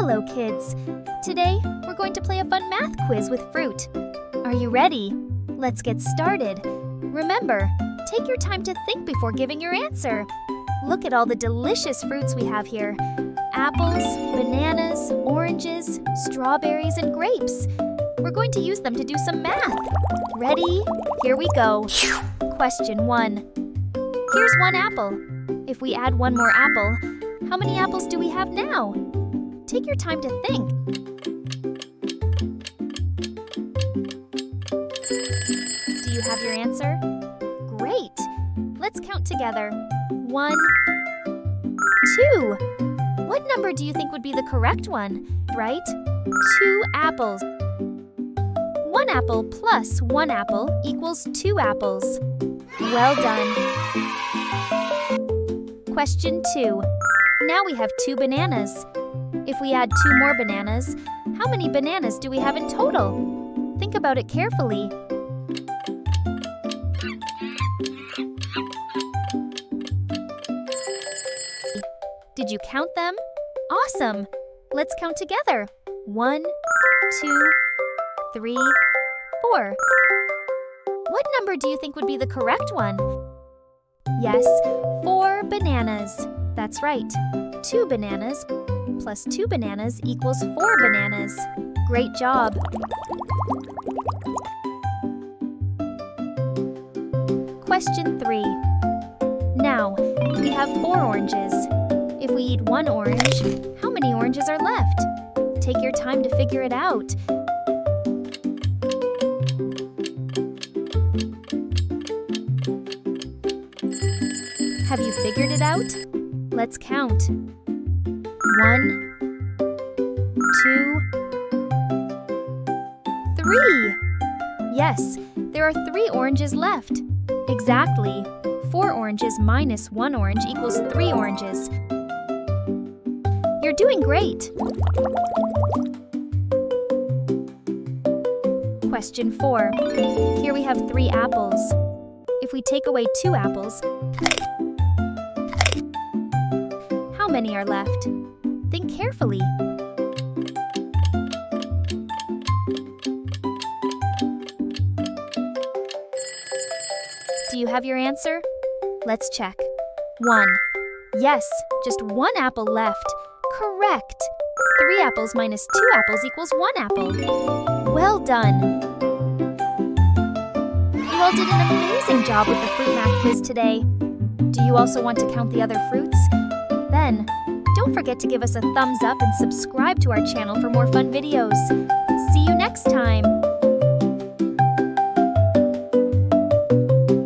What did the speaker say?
Hello, kids! Today, we're going to play a fun math quiz with fruit. Are you ready? Let's get started. Remember, take your time to think before giving your answer. Look at all the delicious fruits we have here. Apples, bananas, oranges, strawberries, and grapes. We're going to use them to do some math. Ready? Here we go. Question 1. Here's one apple. If we add one more apple, how many apples do we have now? Take your time to think. Do you have your answer? Great! Let's count together. 1, 2. What number do you think would be the correct one? Right? 2 apples. 1 apple plus 1 apple equals 2 apples. Well done. Question 2. Now we have 2 bananas. If we add 2 more bananas, how many bananas do we have in total? Think about it carefully. Did you count them? Awesome! Let's count together. 1, 2, 3, 4. What number do you think would be the correct one? Yes, 4 bananas. That's right. 2 bananas plus 2 bananas equals 4 bananas. Great job! Question 3. Now, we have 4 oranges. If we eat 1 orange, how many oranges are left? Take your time to figure it out. Have you figured it out? Let's count. 1, 2, 3. Yes, there are 3 oranges left. Exactly. 4 oranges minus 1 orange equals 3 oranges. You're doing great. Question 4. Here we have 3 apples. If we take away 2 apples, how many are left? Think carefully. Do you have your answer? Let's check. 1. Yes, just 1 apple left. Correct. 3 apples minus 2 apples equals 1 apple. Well done. You all did an amazing job with the fruit math quiz today. Do you also want to count the other fruits? Then, don't forget to give us a thumbs up and subscribe to our channel for more fun videos. See you next time!